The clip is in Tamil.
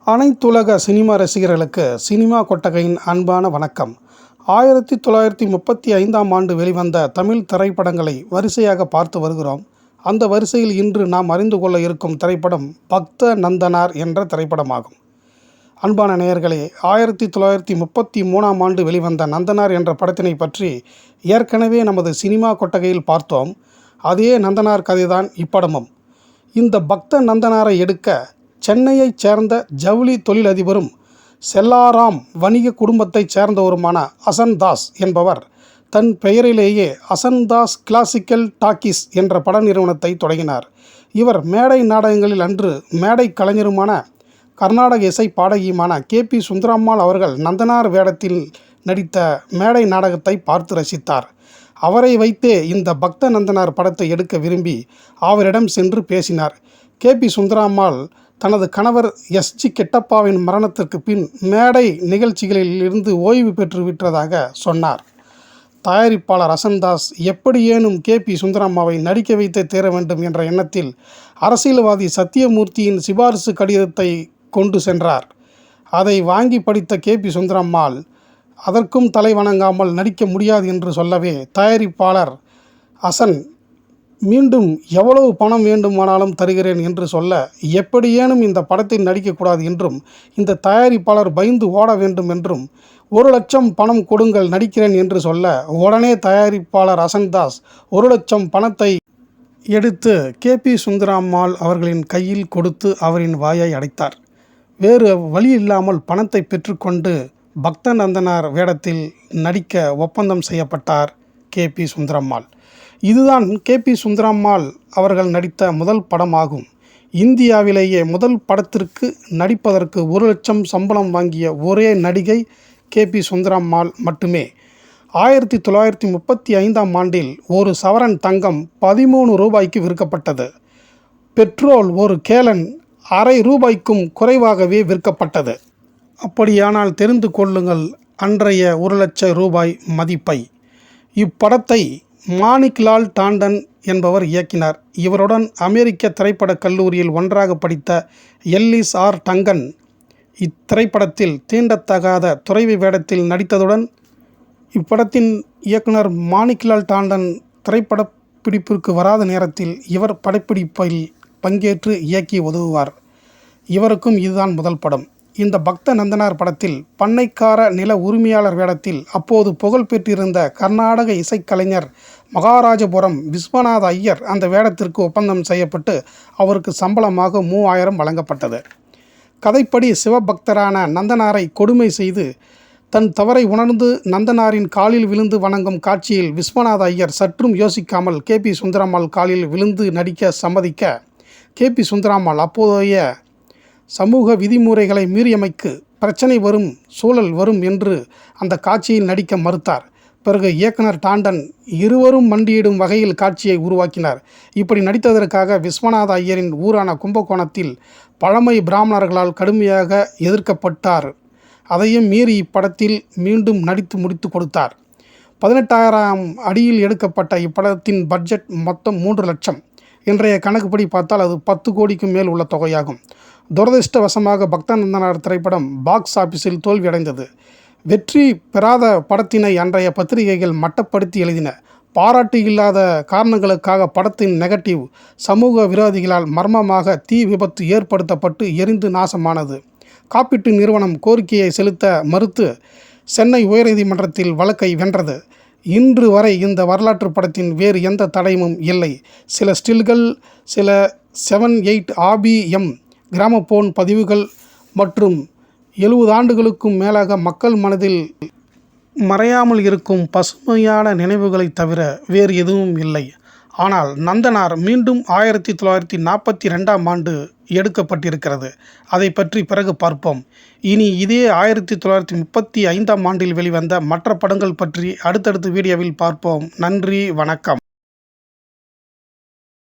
அனைத்துலக சினிமா ரசிகர்களுக்கு சினிமா கொட்டகையின் அன்பான வணக்கம். 1935ஆம் ஆண்டு வெளிவந்த தமிழ் திரைப்படங்களை வரிசையாக பார்த்து வருகிறோம். அந்த வரிசையில் இன்று நாம் அறிந்து கொள்ள இருக்கும் திரைப்படம் பக்த நந்தனார் என்ற திரைப்படமாகும். அன்பான நேயர்களே, 1933ஆம் ஆண்டு வெளிவந்த நந்தனார் என்ற படத்தினை பற்றி ஏற்கனவே நமது சினிமா கொட்டகையில் பார்த்தோம். அதே நந்தனார் கதைதான் இப்படமும். இந்த பக்த நந்தனாரை எடுக்க சென்னையைச் சேர்ந்த ஜவுளி தொழிலதிபரும் செல்லாராம் வணிக குடும்பத்தைச் சேர்ந்தவருமான அசன்தாஸ் என்பவர் தன் பெயரிலேயே அசன்தாஸ் கிளாசிக்கல் டாக்கீஸ் என்ற பட நிறுவனத்தை தொடங்கினார். இவர் மேடை நாடகங்களில் அன்று மேடை கலைஞருமான கர்நாடக இசை பாடகியுமான கே.பி. சுந்தரம்மாள் அவர்கள் நந்தனார் வேடத்தில் நடித்த மேடை நாடகத்தை பார்த்து ரசித்தார். அவரை வைத்தே இந்த பக்த நந்தனார் படத்தை எடுக்க விரும்பி அவரிடம் சென்று பேசினார். கே.பி. சுந்தரம்மாள் தனது கணவர் எஸ்.ஜி. கெட்டப்பாவின் மரணத்திற்கு பின் மேடை நிகழ்ச்சிகளில் இருந்து ஓய்வு பெற்று விட்டதாக சொன்னார். தயாரிப்பாளர் அசன்தாஸ் எப்படியேனும் கே.பி. சுந்தரம்மாவை நடிக்க வைத்தே தீர வேண்டும் என்ற எண்ணத்தில் அரசியல்வாதி சத்தியமூர்த்தியின் சிபாரிசு கடிதத்தை கொண்டு சென்றார். அதை வாங்கி படித்த கே.பி. சுந்தரம்மாள் அதற்கும் தலை வணங்காமல் நடிக்க முடியாது என்று சொல்லவே, தயாரிப்பாளர் அசன் மீண்டும் எவ்வளவு பணம் வேண்டுமானாலும் தருகிறேன் என்று சொல்ல, எப்படியேனும் இந்த படத்தில் நடிக்கக்கூடாது என்றும் இந்த தயாரிப்பாளர் பயந்து ஓட வேண்டும் என்றும் 1,00,000 பணம் கொடுங்கள் நடிக்கிறேன் என்று சொல்ல, உடனே தயாரிப்பாளர் அசன்தாஸ் 1,00,000 பணத்தை எடுத்து கே.பி. சுந்தரம்மாள் அவர்களின் கையில் கொடுத்து அவரின் வாயை அடைத்தார். வேறு வழி இல்லாமல் பணத்தை பெற்றுக்கொண்டு பக்த நந்தனார் வேடத்தில் நடிக்க ஒப்பந்தம் செய்யப்பட்டார் கே.பி. சுந்தரம்மாள். இதுதான் கே.பி. சுந்தரம்மாள் அவர்கள் நடித்த முதல் படமாகும். இந்தியாவிலேயே முதல் படத்திற்கு நடிப்பதற்கு 1,00,000 சம்பளம் வாங்கிய ஒரே நடிகை கே.பி. சுந்தரம்மாள் மட்டுமே. 1935ஆம் ஆண்டில் ஒரு சவரன் தங்கம் 13 ரூபாய்க்கு விற்கப்பட்டது. பெட்ரோல் ஒரு கேலன் ₹1/2 குறைவாகவே விற்கப்பட்டது. அப்படியானால் தெரிந்து கொள்ளுங்கள் அன்றைய 1,00,000 ரூபாய் மதிப்பை. இப்படத்தை மாணிக்லால் டாண்டன் என்பவர் இயக்கினார். இவருடன் அமெரிக்க திரைப்படக் கல்லூரியில் ஒன்றாக படித்த எல்லிஸ் ஆர். டங்கன் இத்திரைப்படத்தில் தீண்டத்தகாத துறைவி வேடத்தில் நடித்ததுடன், இப்படத்தின் இயக்குனர் மாணிக்லால் டாண்டன் திரைப்படப் பிடிப்பிற்கு வராத நேரத்தில் இவர் படப்பிடிப்பில் பங்கேற்று இயக்கி உதவுவார். இவருக்கும் இதுதான் முதல் படம். இந்த பக்த நந்தனார் படத்தில் பண்ணைக்கார நில உரிமையாளர் வேடத்தில் அப்போது புகழ் பெற்றிருந்த கர்நாடக இசைக்கலைஞர் மகாராஜபுரம் விஸ்வநாத ஐயர் அந்த வேடத்திற்கு ஒப்பந்தம் செய்யப்பட்டு அவருக்கு சம்பளமாக 3000 வழங்கப்பட்டது. கதைப்படி சிவபக்தரான நந்தனாரை கொடுமை செய்து தன் தவறை உணர்ந்து நந்தனாரின் காலில் விழுந்து வணங்கும் காட்சியில் விஸ்வநாத ஐயர் சற்றும் யோசிக்காமல் கே.பி. சுந்தரம்மாள் காலில் விழுந்து நடிக்க சம்மதிக்க, கே.பி. சுந்தரம்மாள் அப்போதைய சமூக விதிமுறைகளை மீறியமைக்கு பிரச்சனை வரும் சூழல் வரும் என்று அந்த காட்சியில் நடிக்க மறுத்தார். பிறகு இயக்குனர் டாண்டன் இருவரும் மண்டியிடும் வகையில் காட்சியை உருவாக்கினார். இப்படி நடித்ததற்காக விஸ்வநாத ஐயரின் ஊரான கும்பகோணத்தில் பழமை பிராமணர்களால் கடுமையாக எதிர்க்கப்பட்டார். அதையும் மீறி இப்படத்தில் மீண்டும் நடித்து முடித்து கொடுத்தார். 18,000 அடியில் எடுக்கப்பட்ட இப்படத்தின் பட்ஜெட் மொத்தம் 3 லட்சம். இன்றைய கணக்குப்படி பார்த்தால் அது 10 கோடிக்கும் மேல் உள்ள தொகையாகும். துரதிர்ஷ்டவசமாக பக்த நந்தனார் திரைப்படம் பாக்ஸ் ஆபீஸில் தோல்வியடைந்தது. வெற்றி பெறாத படத்தினை அன்றைய பத்திரிகைகள் மட்டப்படுத்தி எழுதின. பாராட்டு இல்லாத காரணங்களுக்காக படத்தின் நெகட்டிவ் சமூக விரோதிகளால் மர்மமாக தீ விபத்து ஏற்படுத்தப்பட்டு எரிந்து நாசமானது. காப்பீட்டு நிறுவனம் கோரிக்கையை செலுத்த மறுத்து சென்னை உயர்நீதிமன்றத்தில் வழக்கை வென்றது. இன்று வரை இந்த வரலாற்று படத்தின் வேறு எந்த தடயமும் இல்லை. சில ஸ்டில்கள், சில 7/8 ஆர்பிஎம் கிராமபோன் பதிவுகள் மற்றும் 70 ஆண்டுகளுக்கும் மேலாக மக்கள் மனதில் மறையாமல் இருக்கும் பசுமையான நினைவுகளை தவிர வேறு எதுவும் இல்லை. ஆனால் நந்தனார் மீண்டும் 1942ஆம் ஆண்டு எடுக்கப்பட்டிருக்கிறது. அதை பற்றி பிறகு பார்ப்போம். இனி இதே 1935ஆம் ஆண்டில் வெளிவந்த மற்ற படங்கள் பற்றி அடுத்தடுத்த வீடியோவில் பார்ப்போம். நன்றி, வணக்கம்.